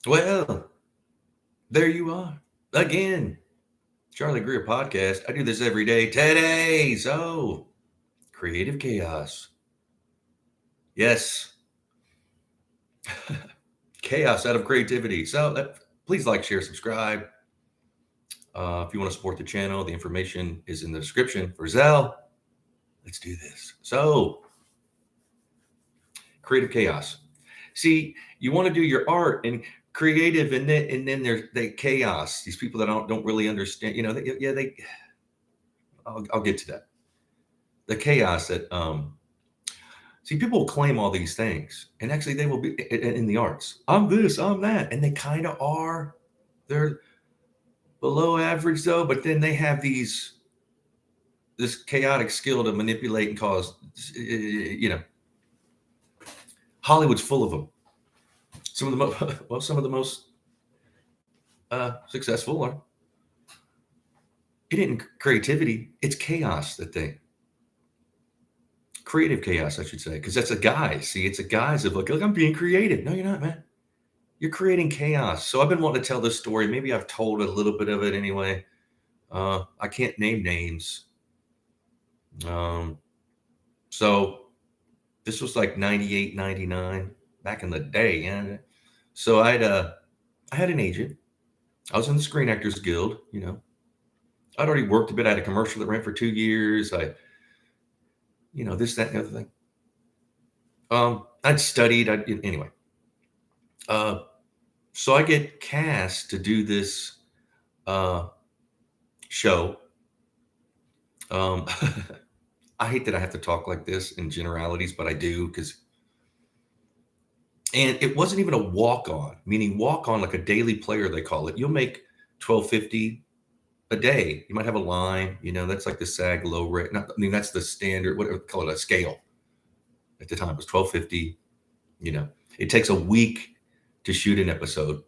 Well, there you are again. Charlie Greer podcast. I do this every day. Today, so creative chaos. Yes, chaos out of creativity. Please like, share, subscribe. If you want to support the channel, the information is in the description for Zelle. Let's do this. So, creative chaos. See, you want to do your art and creative, and then there's the chaos. These people that don't really understand. I'll get to that. The chaos that see, people will claim all these things, and actually they will be in the arts. I'm this, I'm that, and they kind of are. They're below average though, but then they have this chaotic skill to manipulate and cause. Hollywood's full of them. Some of the some of the most successful are. It isn't creativity; it's chaos. That thing. Creative chaos, I should say, because that's a guise. See, it's a guise of like, look, I'm being creative. No, you're not, man. You're creating chaos. So I've been wanting to tell this story. Maybe I've told a little bit of it anyway. I can't name names. So this was like 98, 99, back in the day. Yeah. So I had an agent. I was in the Screen Actors Guild. I'd already worked a bit. I had a commercial that ran for 2 years. This, that, and the other thing. I'd studied. Anyway. So I get cast to do this show. I hate that I have to talk like this in generalities, but I do and it wasn't even a walk-on, meaning walk-on like a daily player, they call it. You'll make $12.50 a day. You might have a line, that's like the SAG low rate. That's the standard, whatever call it, a scale. At the time, it was $12.50. It takes a week to shoot an episode.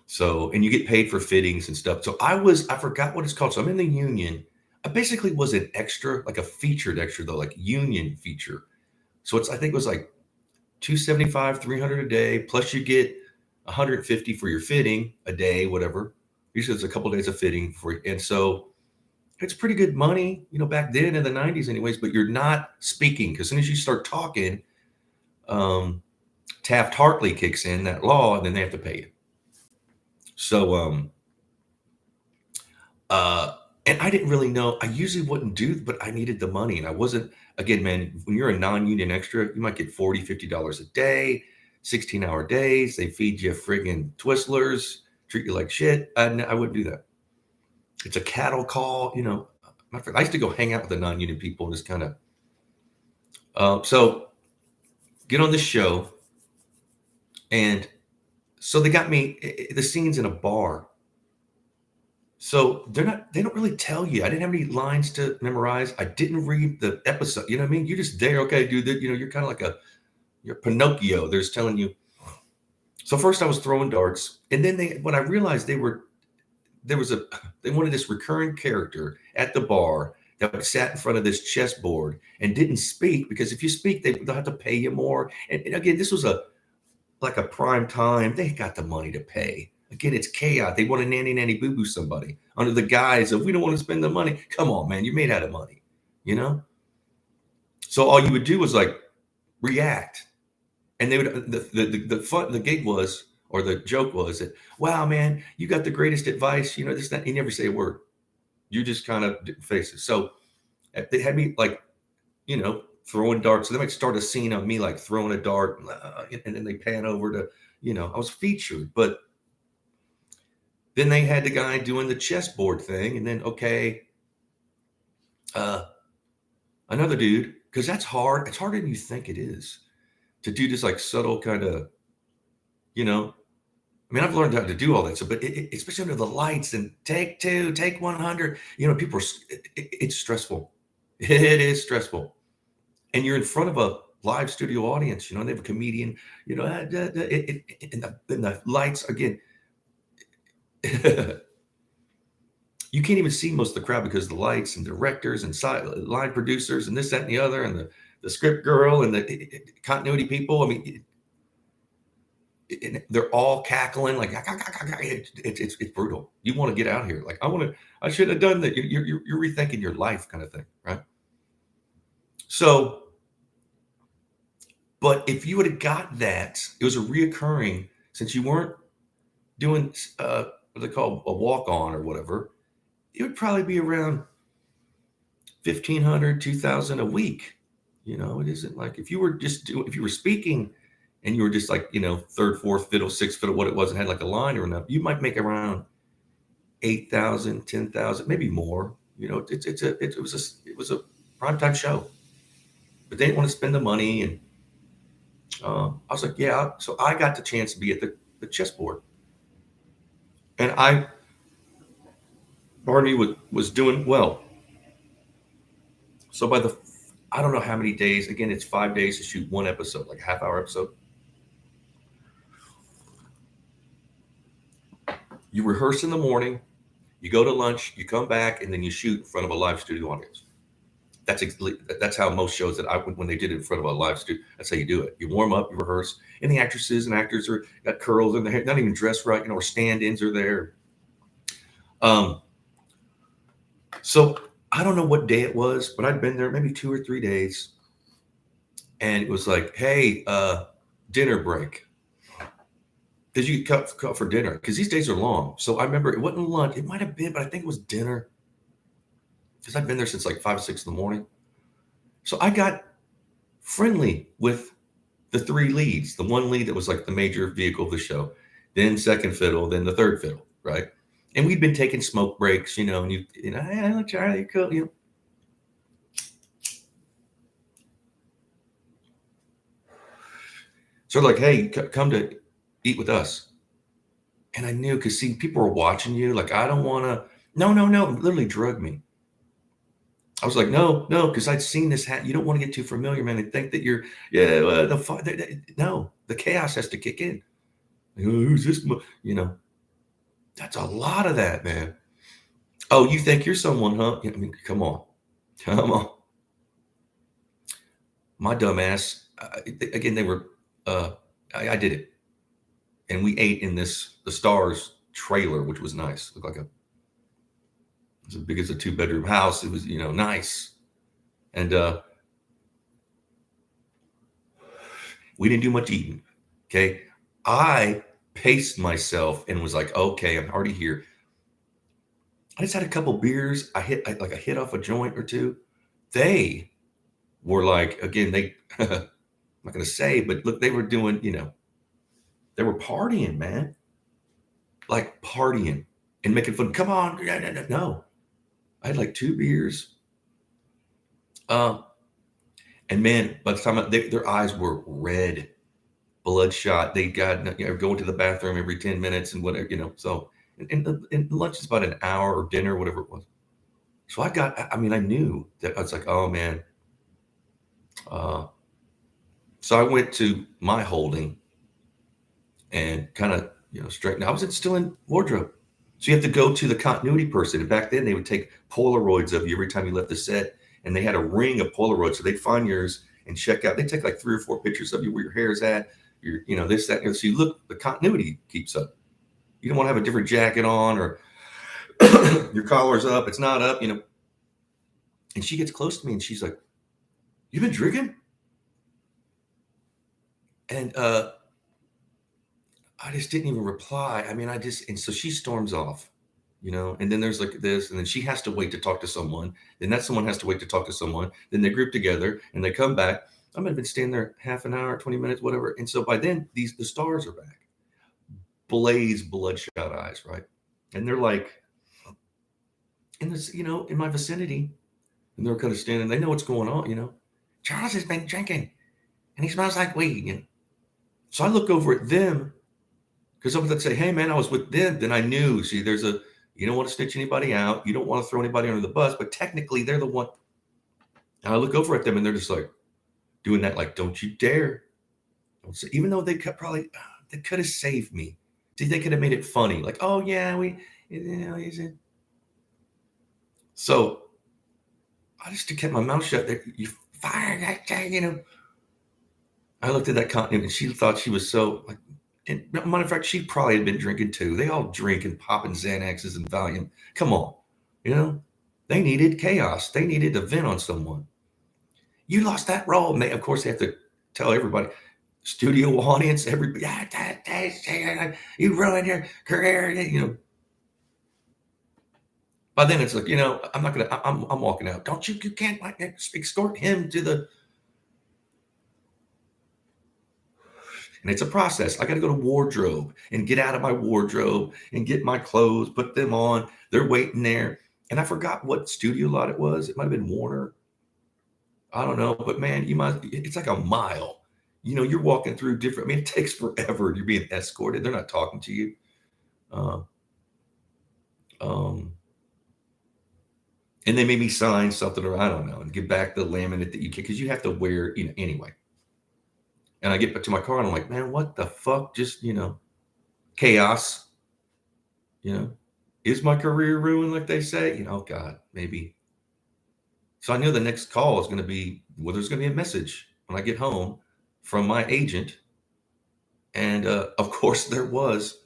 So, and you get paid for fittings and stuff. So I forgot what it's called. So I'm in the union. I basically was an extra, like a featured extra though, like union feature. So I think it was like $275, $300 a day, plus you get $150 for your fitting a day, whatever. Usually it's a couple of days of fitting for you. And so it's pretty good money, back then in the 90s anyways, but you're not speaking because as soon as you start talking, Taft-Hartley kicks in, that law, and then they have to pay you. So, and I didn't really know. I usually wouldn't do, but I needed the money, and I wasn't. Again, man, when you're a non-union extra, you might get $40, $50 a day, 16-hour days. They feed you friggin' Twizzlers, treat you like shit. I wouldn't do that. It's a cattle call, I used to go hang out with the non-union people and just kind of. So get on this show, and so they got me. The scene's in a bar. So they don't really tell you. I didn't have any lines to memorize. I didn't read the episode. You know what I mean? You're just there. Okay, dude. You're kind of like you're Pinocchio. They're just telling you. So first I was throwing darts. And then when I realized they wanted this recurring character at the bar that sat in front of this chessboard and didn't speak, because if you speak, they'll have to pay you more. And again, this was like a prime time. They got the money to pay. Again, it's chaos. They want to nanny boo-boo somebody under the guise of, we don't want to spend the money. Come on, man. You're made out of money, So all you would do was like react. And they would, the gig was, or the joke was that, wow, man, you got the greatest advice. This, that, you never say a word. You just kind of face it. So they had me like, throwing darts. So they might start a scene of me like throwing a dart, and then they pan over to, I was featured, but then they had the guy doing the chessboard thing, and then another dude, because that's hard. It's harder than you think it is to do this like subtle kind of, I've learned how to do all that. So, but especially under the lights and take 2, take 100, people are, it's stressful. It is stressful. And you're in front of a live studio audience, they have a comedian, and the lights again. You can't even see most of the crowd because of the lights and directors and line producers and this, that, and the other, and the script girl and the continuity people. and they're all cackling like it's brutal. You want to get out of here. Like I should have done that. You're rethinking your life kind of thing, right? So, but if you would have got that, it was a reoccurring since you weren't doing what they call a walk on or whatever. It would probably be around 1,500, 2,000 a week. It isn't like if you were if you were speaking and you were just like, third, fourth fiddle, sixth fiddle, what it was, and had like a line or enough, you might make around 8,000, 10,000, maybe more. It was a primetime show, but they didn't want to spend the money. And I was like, yeah. So I got the chance to be at the chessboard, and Barney was doing well. So I don't know how many days. Again, it's 5 days to shoot one episode, like a half-hour episode. You rehearse in the morning, you go to lunch, you come back, and then you shoot in front of a live studio audience. That's how most shows when they did it in front of a live studio, that's how you do it. You warm up, you rehearse, and the actresses and actors got curls in their hair, not even dressed right, or stand-ins are there. So I don't know what day it was, but I'd been there maybe 2 or 3 days, and it was like, hey, dinner break. Because you cut for dinner, because these days are long. So I remember it wasn't lunch. It might have been, but I think it was dinner. Because I've been there since like 5 or 6 in the morning. So I got friendly with the 3 leads. The one lead that was like the major vehicle of the show, then second fiddle, then the third fiddle, right? And we'd been taking smoke breaks, and hey, Charlie, cool, So like, hey, come to eat with us. And I knew, because see, people were watching you. Like, I don't want to. No, literally drug me. I was like, no, because I'd seen this hat. You don't want to get too familiar, man, and think that you're, no, the chaos has to kick in. Like, oh, who's this? That's a lot of that, man. Oh, you think you're someone, huh? I mean, come on. My dumb ass. Again, they were. I did it, and we ate in the Stars trailer, which was nice. Looked like it was as big as a 2-bedroom house. It was, nice. And we didn't do much eating. Okay. I paced myself and was like, okay, I'm already here. I just had a couple beers. I hit off a joint or two. They were like, again, I'm not going to say, but look, they were doing, they were partying, man. Like partying and making fun. Come on. No. I had like 2 beers. And man, by the time their eyes were red, bloodshot. They got, going to the bathroom every 10 minutes and whatever, So, and lunch is about an hour, or dinner, whatever it was. So I knew that. I was like, oh man. So I went to my holding and kind of, straightened. I was still in wardrobe. So you have to go to the continuity person. And back then they would take Polaroids of you every time you left the set. And they had a ring of Polaroids. So they'd find yours and check out. They take like 3 or 4 pictures of you, where your hair is at, your, this, that. So you look, the continuity keeps up. You don't want to have a different jacket on, or your collar's up. It's not up, And she gets close to me and she's like, "You've been drinking?" And I just didn't even reply. And so she storms off, and then there's like this, and then she has to wait to talk to someone. Then that someone has to wait to talk to someone. Then they group together and they come back. I might have been standing there half an hour, 20 minutes, whatever. And so by then the stars are back. Blaze bloodshot eyes, right? And they're like in this, in my vicinity, and they're kind of standing. They know what's going on, Charles has been drinking, and he smells like weed. So I look over at them, because I would say, "Hey, man, I was with them." Then I knew. See, you don't want to snitch anybody out. You don't want to throw anybody under the bus, but technically they're the one. And I look over at them, and they're just like doing that, like, "Don't you dare!" Don't say, even though they could have saved me. See, they could have made it funny, like, "Oh yeah, So I just kept my mouth shut. There, you fired that guy, I looked at that continuity, and she thought she was so like, And matter of fact, she probably had been drinking too. They all drink and popping Xanaxes and Valium. Come on, you know, they needed chaos. They needed to vent on someone. You lost that role, and they, of course, they have to tell everybody, studio audience, everybody, you ruined your career. You know, by then it's like, you know, I'm not gonna. I'm walking out. Don't you? You can't like extort him to the. And it's a process. I got to go to wardrobe and get out of my wardrobe and get my clothes, put them on. They're waiting there. And I forgot what studio lot it was. It might have been Warner. I don't know. But man, it's like a mile. You know, you're walking through different, I mean, it takes forever. You're being escorted. They're not talking to you. Uh, um, and they made me sign something, or I don't know, and give back the laminate that you can, because you have to wear, you know, anyway. And I get to my car and I'm like, man, what the fuck? Just, you know, chaos. You know, is my career ruined, like they say? You know, God, maybe. So I knew the next call is going to be, well, there's going to be a message when I get home from my agent. And of course there was.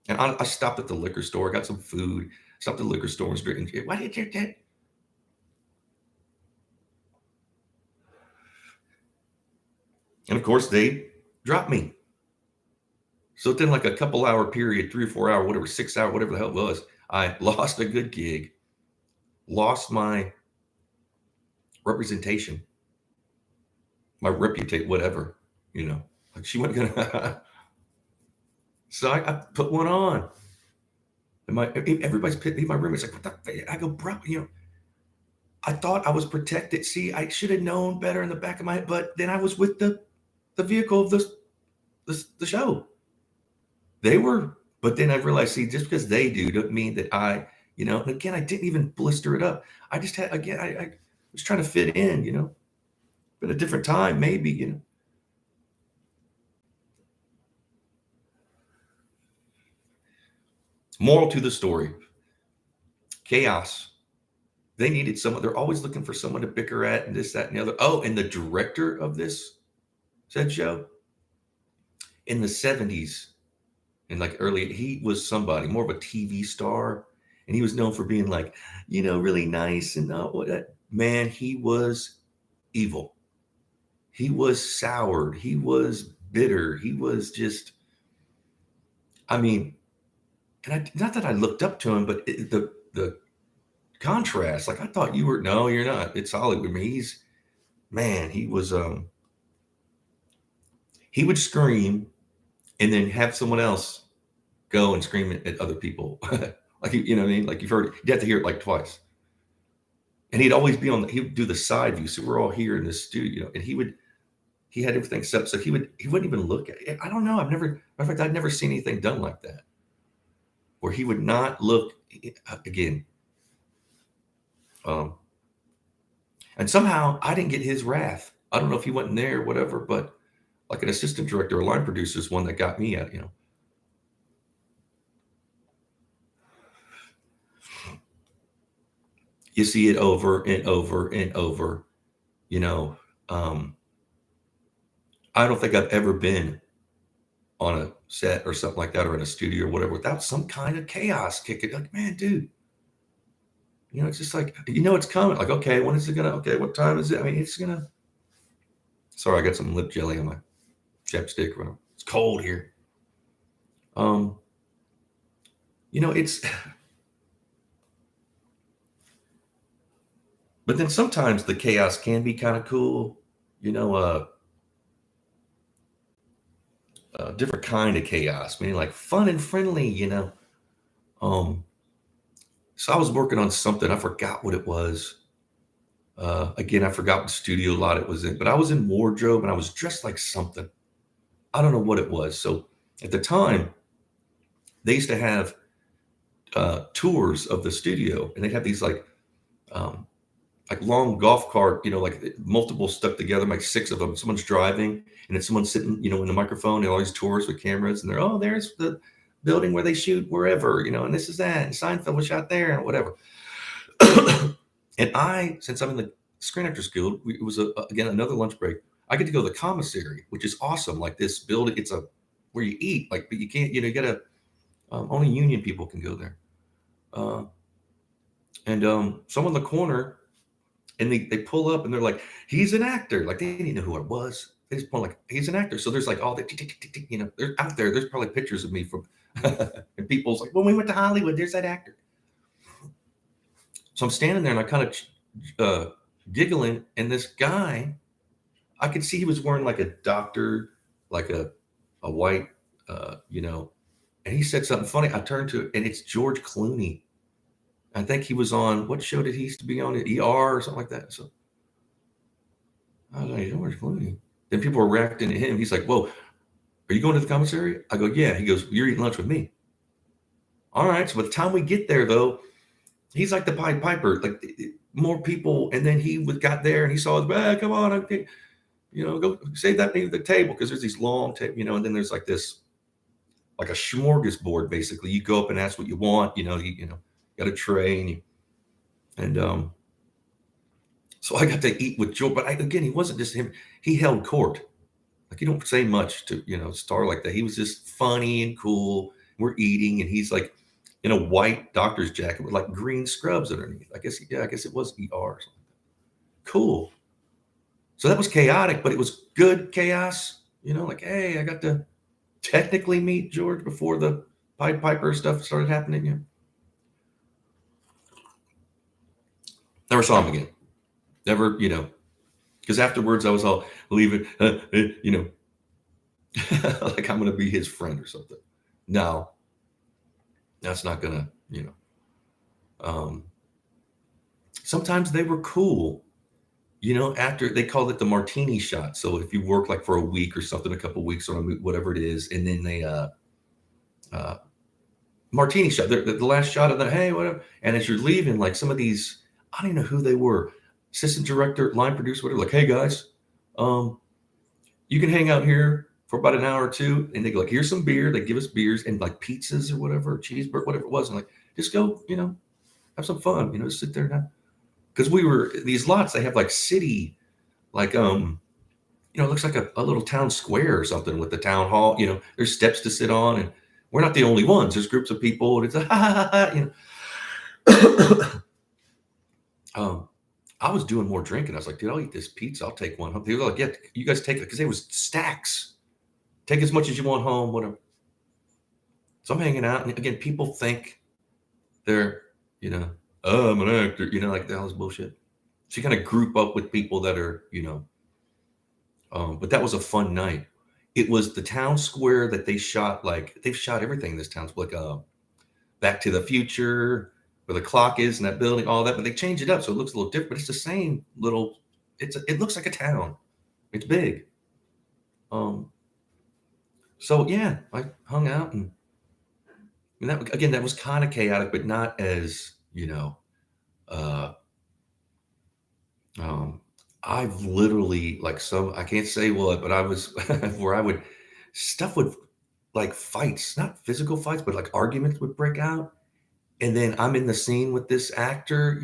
And I stopped at the liquor store, got some food, stopped at the liquor store and was drinking. Why did you get? And of course they dropped me. So within like a couple hour period, 3 or 4 hour, whatever, 6 hour, whatever the hell it was, I lost a good gig, lost my representation, my reputation, whatever, you know, like she wasn't gonna. So I put one on. And everybody's my roommate's like, what the? I go, bro, you know, I thought I was protected. See, I should have known better in the back of my head, but then I was with the vehicle of the show. They were, but then I realized, see, just because they do doesn't mean that I, you know, and again, I didn't even blister it up. I just had, again, I was trying to fit in, you know, but a different time, maybe, you know. Moral to the story, chaos. They needed someone. They're always looking for someone to bicker at and this, that, and the other. Oh, and the director of this said show in the 70s and like early, he was somebody, more of a TV star. And he was known for being like, you know, really nice and what that man, he was evil. He was soured. He was bitter. He was just, I mean, and not that I looked up to him, but the contrast, like I thought you were, no, you're not. It's Hollywood. I mean, man, he was, he would scream and then have someone else go and scream at other people. Like, you know what I mean? Like you've heard, you have to hear it like twice. And he'd always be he would do the side view. So we're all here in this studio and he had everything set up. So he wouldn't even look at it. I don't know. In fact, I'd never seen anything done like that where he would not look again. And somehow I didn't get his wrath. I don't know if he wasn't there or whatever, but like an assistant director or line producer is one that got me at, you know. You see it over and over and over, you know. I don't think I've ever been on a set or something like that or in a studio or whatever without some kind of chaos kicking. Like, man, dude, you know, it's just like, you know, it's coming. Like, okay, when is it gonna? Okay, what time is it? I mean, it's gonna. Sorry, I got some lip jelly on my chapstick. It's cold here. You know, it's. But then sometimes the chaos can be kind of cool. You know, different kind of chaos, meaning like fun and friendly. You know. So I was working on something. I forgot what it was. Again, I forgot what studio lot it was in, but I was in wardrobe and I was dressed like something. I don't know what it was. So at the time, they used to have tours of the studio, and they'd have these like long golf cart, you know, like multiple stuck together, like 6 of them. Someone's driving, and then someone's sitting, you know, in the microphone, and all these tours with cameras, and they're, oh, there's the building where they shoot wherever, you know, and this is that, and Seinfeld was shot there, and whatever. And since I'm in the Screen Actors Guild, it was again another lunch break. I get to go to the commissary, which is awesome. Like this building, it's a where you eat, like, but you can't, you gotta, only union people can go there. Uh, and some on the corner, and they pull up and they're like, he's an actor. Like, they didn't know who I was. They just point like, he's an actor. So there's like all the, tick, tick, tick, tick, they're out there. There's probably pictures of me from, and people's like, when we went to Hollywood, there's that actor. So I'm standing there and I kind of giggling, and this guy, I could see he was wearing like a doctor, like a white, and he said something funny. I turned to it, and it's George Clooney. I think he was on, what show did he used to be on? ER or something like that. So I was like, George Clooney. Then people were reacting to him. He's like, whoa, are you going to the commissary? I go, yeah. He goes, you're eating lunch with me. All right. So by the time we get there, though, he's like the Pied Piper, like more people. And then he got there and he saw his bag. Come on, okay, go save that thing at the table, because there's these long tables, and then there's like this, like a smorgasbord. Basically, you go up and ask what you want. You got a tray, and so I got to eat with Joe. But again, he wasn't just him. He held court. Like, you don't say much to star like that. He was just funny and cool. We're eating, and he's like in a white doctor's jacket with like green scrubs underneath. I guess it was ER or something. Cool. So that was chaotic, but it was good chaos. Like, hey, I got to technically meet George before the Pied Piper stuff started happening. Never saw him again. Never, because afterwards I was all leaving, like I'm going to be his friend or something. No, that's not going to, sometimes they were cool. After they called it the martini shot. So if you work like for a week or something, a couple of weeks or whatever it is, and then they martini shot, the last shot of the, hey, whatever. And as you're leaving, like some of these, I don't even know who they were, assistant director, line producer, whatever, like, hey guys, you can hang out here for about an hour or two. And they go like, here's some beer. They give us beers and like pizzas or whatever, cheeseburger, whatever it was. And like, just go, have some fun, just sit there now. Because these lots, they have like city, like, it looks like a little town square or something with the town hall. There's steps to sit on, and we're not the only ones. There's groups of people, and it's I was doing more drinking. I was like, dude, I'll eat this pizza. I'll take one home. They were like, yeah, you guys take it, because there was stacks. Take as much as you want home, whatever. So I'm hanging out, and again, people think they're, oh, I'm an actor, like all this bullshit. So you kind of group up with people that are, but that was a fun night. It was the town square that they shot, like they've shot everything in this town. It's like Back to the Future, where the clock is in that building, all that, but they change it up so it looks a little different. But it's the same little. It looks like a town. It's big. So yeah, I hung out, and that was kind of chaotic, but not as I've literally, like, I can't say what, but I was where stuff would, like, fights, not physical fights, but like arguments would break out. And then I'm in the scene with this actor,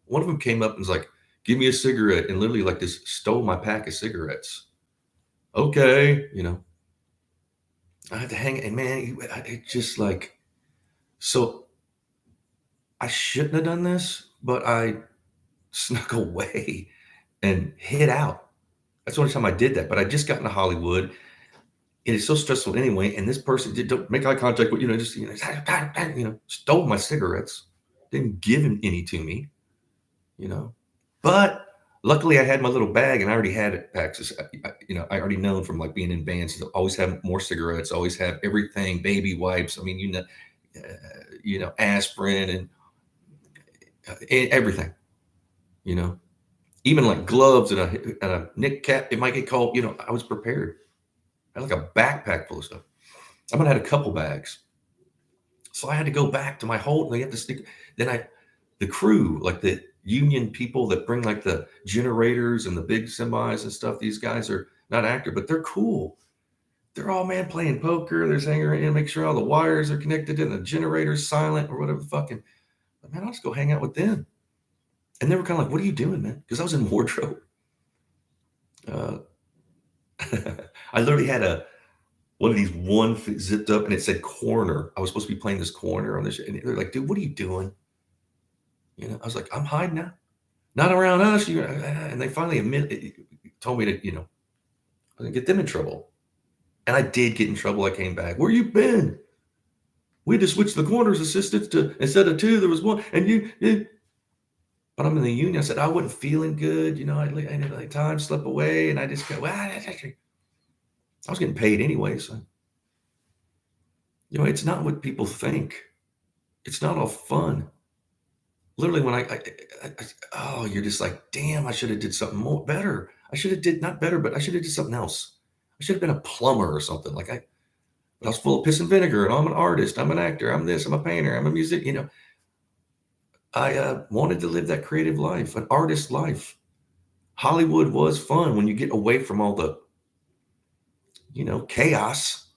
one of them came up and was like, give me a cigarette. And literally like this stole my pack of cigarettes. Okay. I had to hang it. And man, it just like, so I shouldn't have done this, but I snuck away and hid out. That's the only time I did that. But I just got into Hollywood, and it's so stressful anyway. And this person don't make eye contact with, just, stole my cigarettes, didn't give him any to me, But luckily I had my little bag, and I already had it packed. I already known from like being in bands, to always have more cigarettes, always have everything, baby wipes. I mean, aspirin and everything, even like gloves and a knit cap. It might get cold. I was prepared. I had like a backpack full of stuff. I might have had a couple bags. So I had to go back to my hold. They had to stick. Then the crew, like the union people that bring like the generators and the big semis and stuff. These guys are not actors, but they're cool. They're all, man, playing poker. They're hanging around and make sure all the wires are connected and the generator's silent or whatever the fucking. But man, I'll just go hang out with them. And they were kind of like, what are you doing, man? Because I was in wardrobe. I literally had one of these zipped up, and it said corner. I was supposed to be playing this corner on this, and they're like, "Dude, what are you doing?" I was like, "I'm hiding now. Not around us." And they finally told me to, I was gonna get them in trouble, and I did get in trouble. I came back. Where you been? We had to switch the corners assistants to instead of two, there was one, and but I'm in the union. I said I wasn't feeling good. I like time slipped away, and I just go, well, I was getting paid anyway. So, it's not what people think. It's not all fun. Literally, when oh, you're just like, damn, I should have did something more better. I should have did not better, but I should have did something else. I should have been a plumber or something. But I was full of piss and vinegar, and I'm an artist. I'm an actor. I'm this. I'm a painter. I'm a music. I wanted to live that creative life, an artist life. Hollywood was fun when you get away from all the, chaos,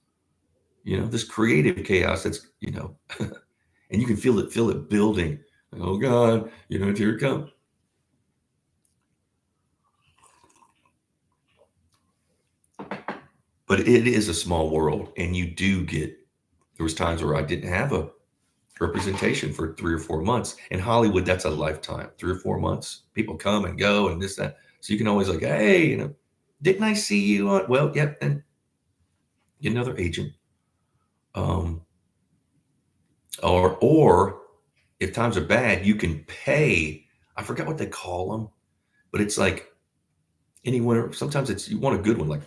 this creative chaos that's, and you can feel it building. Oh God, here it comes. But it is a small world, and you do there was times where I didn't have a representation for 3 or 4 months. In Hollywood, that's a lifetime. 3 or 4 months, people come and go, and this, that. So you can always like, hey, didn't I see you on? Well, yep, and get another agent. Or if times are bad, you can pay. I forgot what they call them, but it's like anywhere. Sometimes you want a good one, like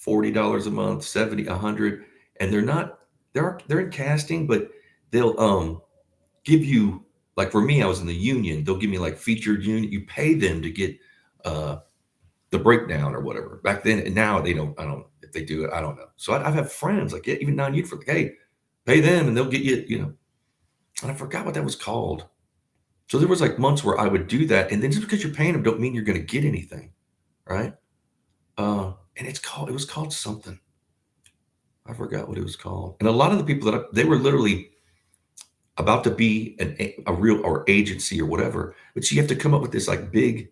$40 a month, 70, 100, and they're in casting, but they'll give you, like for me, I was in the union. They'll give me like featured unit. You pay them to get the breakdown or whatever. Back then, and now they don't. I don't know if they do it. I don't know. So I've had friends like even non-union for like, hey, pay them and they'll get you. And I forgot what that was called. So there was like months where I would do that, and then just because you're paying them don't mean you're going to get anything, right? And it was called something. I forgot what it was called. And a lot of the people they were literally about to be a real or agency or whatever, but you have to come up with this like big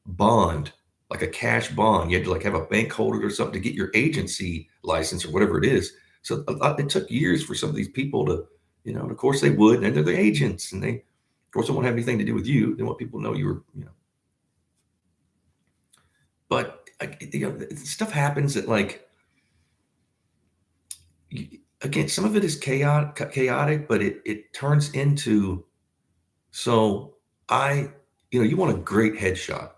bond, like a cash bond. You had to like have a bank holder or something to get your agency license or whatever it is. So it took years for some of these people to, and of course they would, and they're the agents, and they, of course, don't want to have anything to do with you. They want people to know you were, But stuff happens that like, again, some of it is chaotic, but it turns into. So you want a great headshot.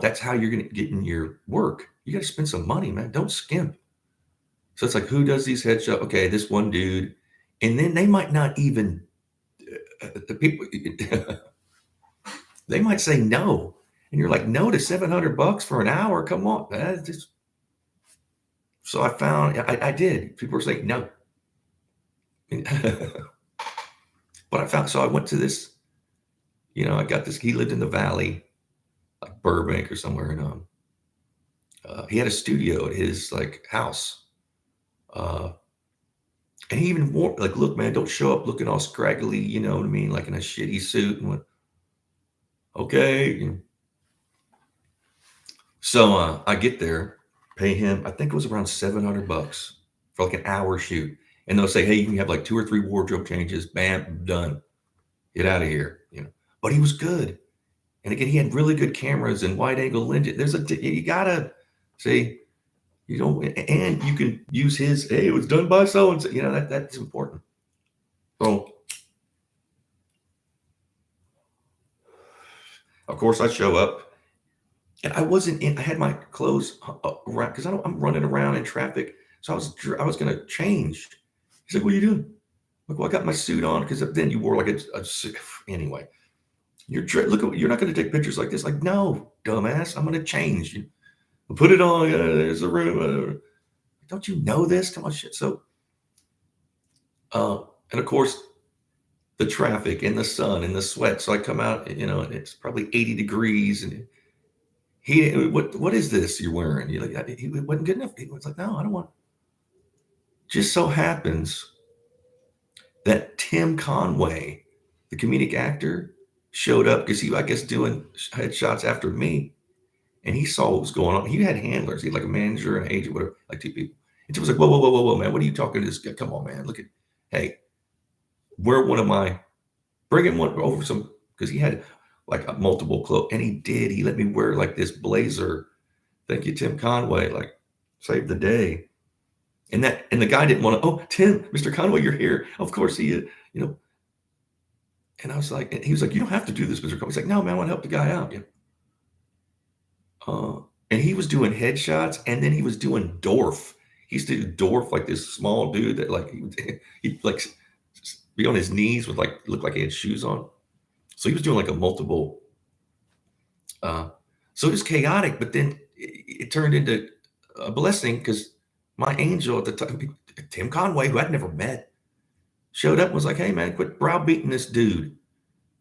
That's how you're going to get in your work. You got to spend some money, man. Don't skimp. So it's like, who does these headshots? Okay, this one dude. And then they might not even, the people, they might say no. And you're like, no to $700 for an hour. Come on. So I found, I did. People were saying no. But so I went to this, I got this, he lived in the Valley, like Burbank or somewhere. And he had a studio at his like house. And he even warned, like, look, man, don't show up looking all scraggly, you know what I mean? Like in a shitty suit. And went, okay. So I get there, pay him, I think it was around $700 for like an hour shoot. And they'll say, hey, you can have like 2 or 3 wardrobe changes. Bam, done. Get out of here. But he was good. And again, he had really good cameras and wide angle lenses. You gotta see, and you can use his, hey, it was done by so and so, that's important. So of course I show up, and I had my clothes around because I'm running around in traffic. So I was gonna change. He's like, what are you doing? Like, well, I got my suit on because then you wore like a suit. Anyway, you're not gonna take pictures like this. Like, no, dumbass, I'm gonna change. Put it on. There's a room. Don't you know this? Come on, shit. So, and of course, the traffic and the sun and the sweat. So I come out, and it's probably 80 degrees, and what is this you're wearing? You're like, he wasn't good enough. He was like, no, I don't want. Just so happens that Tim Conway, the comedic actor, showed up because he, I guess, doing headshots after me. And he saw what was going on. He had handlers. He had like a manager and an agent, whatever, like 2 people. And she was like, whoa, whoa, whoa, whoa, whoa, man. What are you talking to this guy? Come on, man. Look at, hey, wear one of my, bring him one over some, because he had like a multiple clothes. And he did. He let me wear like this blazer. Thank you, Tim Conway. Like, saved the day. And the guy didn't want to, oh, Tim, Mr. Conway, you're here. Of course he is, you know. And I was like, and he was like, you don't have to do this, Mr. Conway. He's like, no, man, I want to help the guy out. Uh, and he was doing headshots, and then he was doing Dorf. He used to do Dorf, like this small dude that like he'd like be on his knees with like look like he had shoes on. So he was doing like a multiple. So it was chaotic, but then it turned into a blessing because my angel at the time, Tim Conway, who I'd never met, showed up and was like, "Hey man, quit browbeating this dude.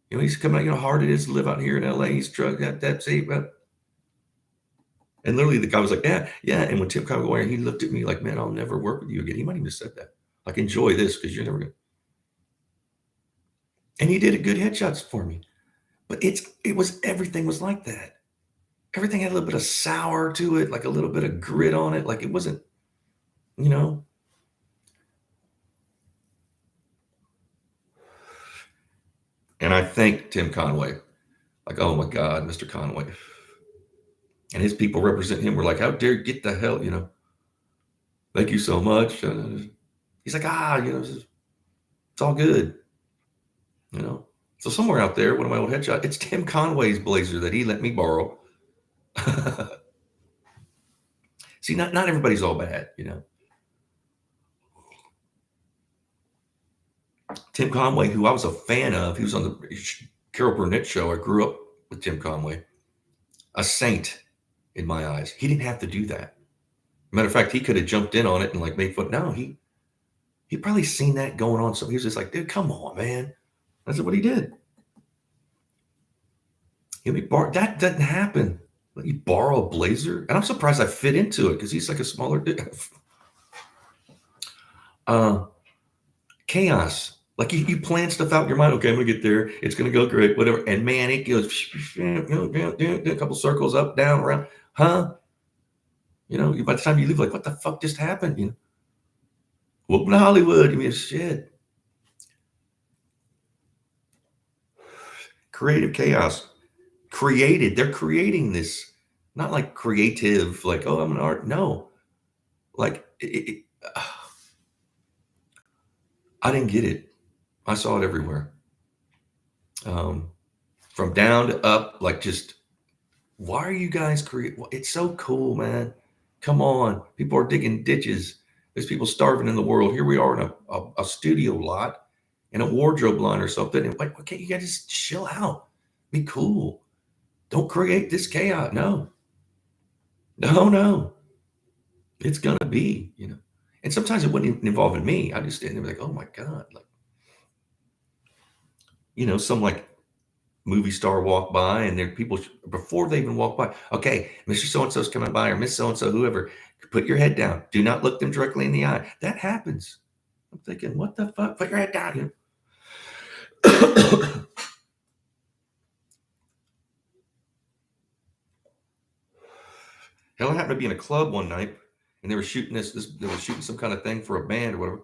You know he's coming out. You know how hard it is to live out here in LA. He's drug that's it." And literally the guy was like, yeah, yeah. And when Tim Conway, he looked at me like, man, I'll never work with you again. He might even have said that. Like, enjoy this because you're never going to. And he did a good headshots for me. But everything was like that. Everything had a little bit of sour to it, like a little bit of grit on it. Like it wasn't, you know. And I thank Tim Conway. Like, oh my God, Mr. Conway. And his people representing him were like, how dare you get the hell, you know. Thank you so much. He's like, you know, it's all good. You know, so somewhere out there, one of my old headshots, it's Tim Conway's blazer that he let me borrow. See, not everybody's all bad, you know. Tim Conway, who I was a fan of, he was on the Carol Burnett show. I grew up with Tim Conway, a saint in my eyes. He didn't have to do that. Matter of fact, he could have jumped in on it and like made fun. No, he probably seen that going on. So he was just like, dude, come on, man. That's what he did. That doesn't happen. Let you borrow a blazer, and I'm surprised I fit into it because he's like a smaller dude. Chaos. Like you plan stuff out in your mind. Okay, I'm gonna get there. It's gonna go great, whatever. And man, it goes a couple circles up, down, around. Huh? You know, by the time you leave, like, what the fuck just happened? You know, welcome to Hollywood. You mean shit. Creative chaos. They're creating this, not like creative, like, oh, I'm an art. No, like I didn't get it. I saw it everywhere. From down to up, like just why are you guys creating? It's so cool, man. Come on. People are digging ditches. There's people starving in the world. Here we are in a studio lot in a wardrobe line or something. And like, why can't you guys just chill out? Be cool. Don't create this chaos. No. No. It's gonna be, you know. And sometimes it wouldn't even involve me. I just stand there like, oh my God. Like, you know, some like movie star walk by and there are people before they even walk by. Okay, Mr. So-and-so's coming by or Miss So-and-so, whoever, put your head down. Do not look them directly in the eye. That happens. I'm thinking, what the fuck? Put your head down. Hell, I happened to be in a club one night and they were shooting they were shooting some kind of thing for a band or whatever.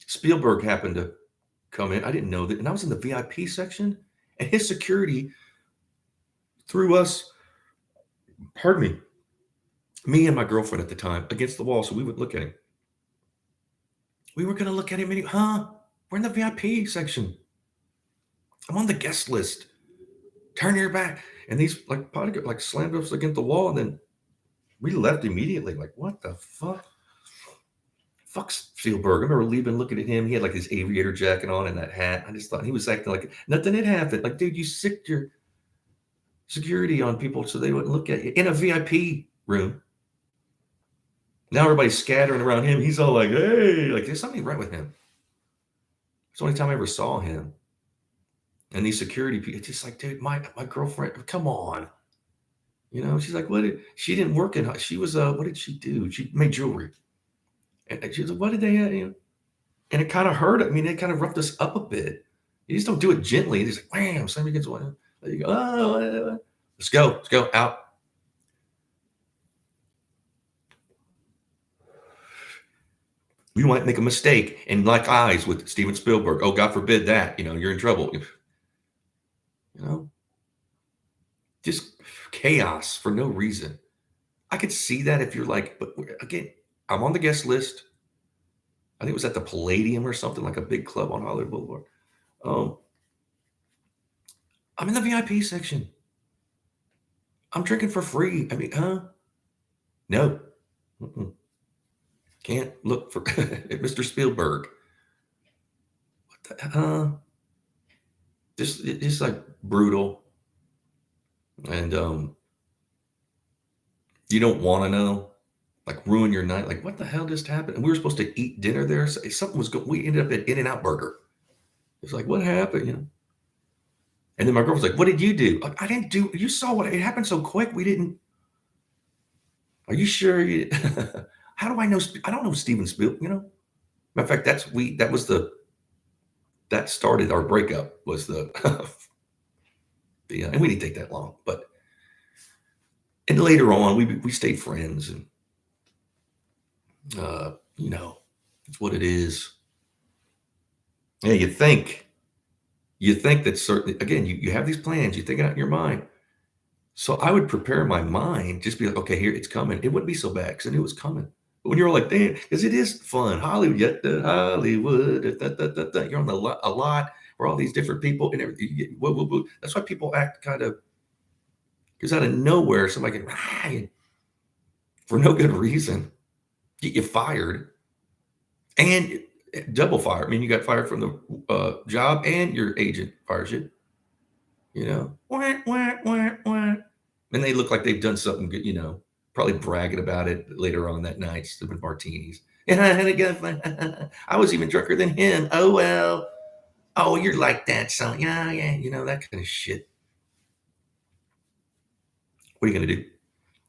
Spielberg happened to come in. I didn't know that. And I was in the VIP section and his security threw us, pardon me and my girlfriend at the time, against the wall so we would look at him. We were going to look at him and we're in the VIP section. I'm on the guest list. Turn your back. And these like slammed us against the wall and then we left immediately. Like, what the fuck? Fuck Spielberg. I remember leaving, looking at him. He had like his aviator jacket on and that hat. I just thought he was acting like nothing had happened. Like, dude, you sicked your security on people so they wouldn't look at you in a VIP room. Now everybody's scattering around him. He's all like, hey, like there's something right with him. It's the only time I ever saw him. And these security people, it's just like, dude, my girlfriend, come on. You know, she's like, she didn't work in, she was, what did she do? She made jewelry. And she was like, what did they, you know? And it kind of hurt. I mean, they kind of roughed us up a bit. You just don't do it gently. It's like, wham, somebody gets one. There you go. Oh, let's go out. You might make a mistake and lock eyes with Steven Spielberg. Oh, God forbid that. You're in trouble. You know, just chaos for no reason. I could see that if you're like, but again, I'm on the guest list. I think it was at the Palladium or something, like a big club on Hollywood Boulevard. Um, I'm in the VIP section. I'm drinking for free. I mean, huh? No. Mm-mm. Can't look for at Mr. Spielberg. Just like brutal. And you don't want to know, like ruin your night. Like, what the hell just happened? And we were supposed to eat dinner there. So something was going. We ended up at In-N-Out Burger. It's like, what happened? And then my girl was like, "What did you do?" Like, I didn't do. You saw what it happened so quick. We didn't. Are you sure? How do I know? I don't know Steven Spielberg. Matter of fact, that started our breakup. Was the and we didn't take that long, but and later on we stayed friends, and it's what it is. Yeah, you think that certainly again you have these plans, you think it out in your mind. So I would prepare my mind, just be like, okay, here it's coming. It wouldn't be so bad because I knew it was coming. But when you're like, damn, because it is fun, Hollywood, yet the Hollywood, you're on a lot where all these different people and everything. Whoa, whoa, whoa. That's why people act kind of because out of nowhere somebody can for no good reason get you fired and double fire. I mean, you got fired from the job and your agent fires you. Wah, wah, wah, wah. And they look like they've done something good, probably bragging about it later on that night, sipping martinis. And I had a good I was even drunker than him. Oh, well. Oh, you're like that. So, yeah, yeah, that kind of shit. What are you going to do?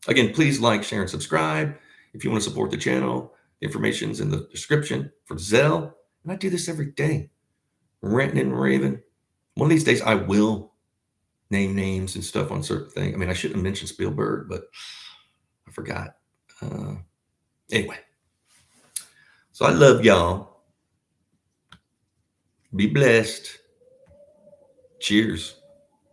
Again, please like, share, and subscribe. If you want to support the channel, the information's in the description for Zelle. And I do this every day, ranting and raving. One of these days, I will name names and stuff on certain things. I mean, I shouldn't have mentioned Spielberg, but I forgot. Anyway, so I love y'all. Be blessed. Cheers.